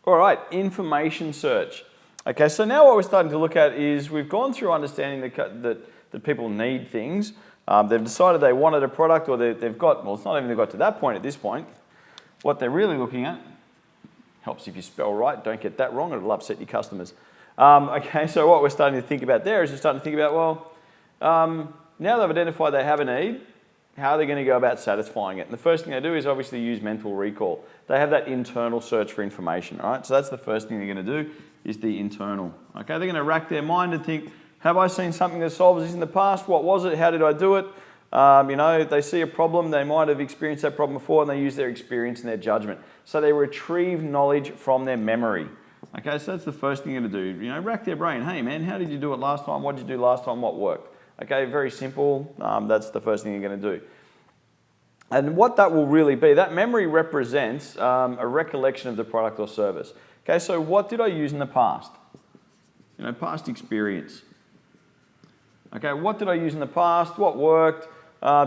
All right, information search. Okay, so now what we're starting to look at is we've gone through understanding that people need things. They've decided they wanted a product, or they've got, well, it's not even they've got to that point at this point. What they're really looking at, helps if you spell right, don't get that wrong, it'll upset your customers. Okay, so what we're starting to think about there is we're starting to think about, well, now they've identified they have a need, how are they going to go about satisfying it? And the first thing they do is obviously use mental recall. They have that internal search for information, all right? So that's the first thing they're going to do, is the internal. Okay, they're going to rack their mind and think, have I seen something that solves this in the past? What was it? How did I do it? You know, they see a problem, they might have experienced that problem before, and they use their experience and their judgment. So they retrieve knowledge from their memory. Okay, so that's the first thing you're going to do. You know, rack their brain. Hey man, how did you do it last time? What did you do last time? What worked? Okay, very simple. That's the first thing you're going to do. And what that will really be, that memory represents a recollection of the product or service. Okay, so what did I use in the past? You know, past experience. Okay, what did I use in the past? What worked?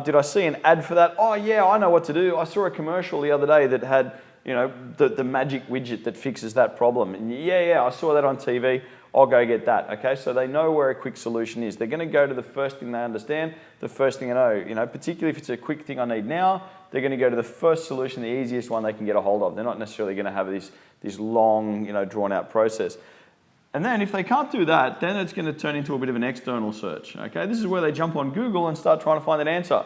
Did I see an ad for that? Oh yeah, I know what to do. I saw a commercial the other day that had, you know, the magic widget that fixes that problem. And yeah, I saw that on TV. I'll go get that. Okay, so they know where a quick solution is. They're going to go to the first thing they understand, the first thing they know. You know, particularly if it's a quick thing I need now, they're going to go to the first solution, the easiest one they can get a hold of. They're not necessarily going to have this long, you know, drawn out process. And then if they can't do that, then it's going to turn into a bit of an external search. Okay, this is where they jump on Google and start trying to find that answer.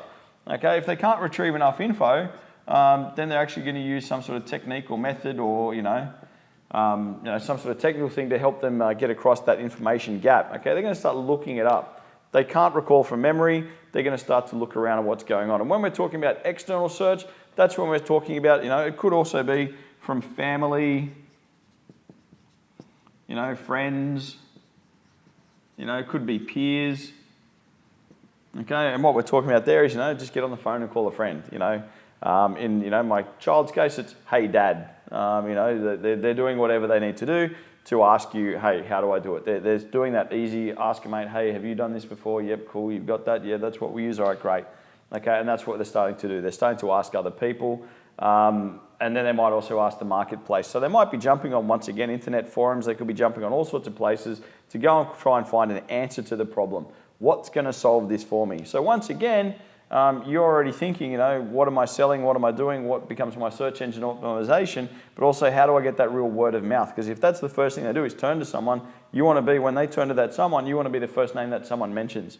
Okay, if they can't retrieve enough info, then they're actually going to use some sort of technique or method, or some sort of technical thing to help them get across that information gap. Okay, they're going to start looking it up. They can't recall from memory. They're going to start to look around at what's going on. And when we're talking about external search, that's when we're talking about, you know, it could also be from family, you know, friends, you know, it could be peers. Okay, and what we're talking about there is, you know, just get on the phone and call a friend. You know, in, you know, my child's case, it's, hey dad. You know, they're doing whatever they need to do to ask you, hey, how do I do it? They're doing that easy, ask a mate, hey, have you done this before? Yep, cool, you've got that? Yeah, that's what we use, all right, great. Okay, and that's what they're starting to do. They're starting to ask other people, and then they might also ask the marketplace. So they might be jumping on, once again, internet forums. They could be jumping on all sorts of places to go and try and find an answer to the problem. What's going to solve this for me? So once again, you're already thinking, you know, what am I selling? What am I doing? What becomes my search engine optimization? But also, how do I get that real word of mouth? Because if that's the first thing they do is turn to someone, you want to be, when they turn to that someone, you want to be the first name that someone mentions.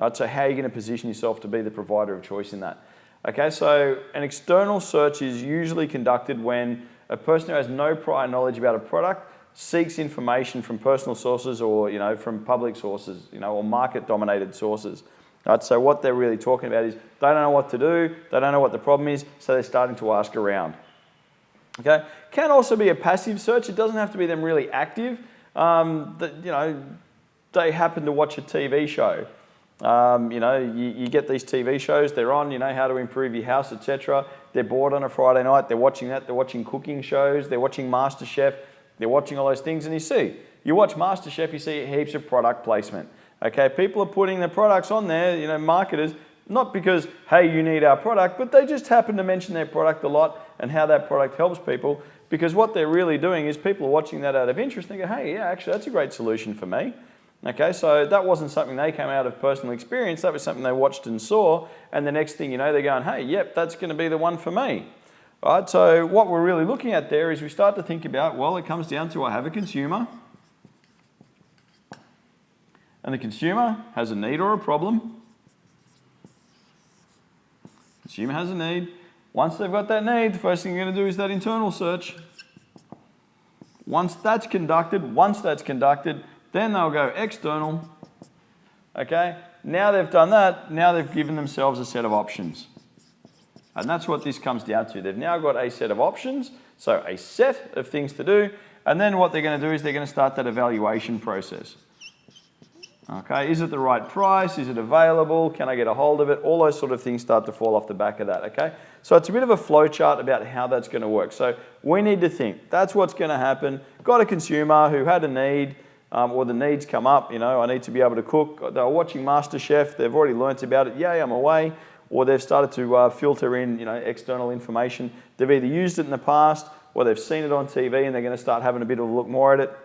Right? So how are you going to position yourself to be the provider of choice in that? Okay, so an external search is usually conducted when a person who has no prior knowledge about a product seeks information from personal sources, or, you know, from public sources, you know, or market-dominated sources. Right, so what they're really talking about is they don't know what to do, they don't know what the problem is, so they're starting to ask around. Okay, can also be a passive search. It doesn't have to be them really active. You know, they happen to watch a TV show. You know, you get these TV shows, they're on, you know, how to improve your house, etc. They're bored on a Friday night, they're watching that, they're watching cooking shows, they're watching MasterChef, they're watching all those things, and you watch MasterChef, you see heaps of product placement. Okay, people are putting their products on there, you know, marketers, not because, hey, you need our product, but they just happen to mention their product a lot and how that product helps people, because what they're really doing is people are watching that out of interest and they go, hey, yeah, actually, that's a great solution for me. Okay, so that wasn't something they came out of personal experience, that was something they watched and saw, and the next thing you know, they're going, hey, yep, that's going to be the one for me. All right, so what we're really looking at there is we start to think about, well, it comes down to I have a consumer, and the consumer has a need or a problem. Consumer has a need. Once they've got that need, the first thing you're going to do is that internal search. Once that's conducted, then they'll go external. Okay, now they've done that, now they've given themselves a set of options. And that's what this comes down to. They've now got a set of options, so a set of things to do, and then what they're going to do is they're going to start that evaluation process. Okay, is it the right price? Is it available? Can I get a hold of it? All those sort of things start to fall off the back of that, okay? So it's a bit of a flow chart about how that's going to work. So we need to think, that's what's going to happen. Got a consumer who had a need, or the needs come up, you know, I need to be able to cook. They were watching MasterChef, they've already learnt about it. Yay, I'm away. or they've started to filter in, external information. They've either used it in the past, or they've seen it on TV and they're going to start having a bit of a look more at it.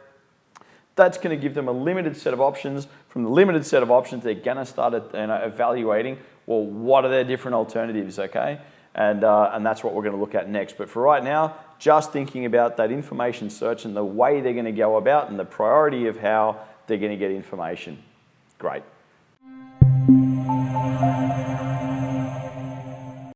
That's going to give them a limited set of options. From the limited set of options, they're going to start evaluating, well, what are their different alternatives, okay? And that's what we're going to look at next. But for right now, just thinking about that information search and the way they're going to go about and the priority of how they're going to get information. Great.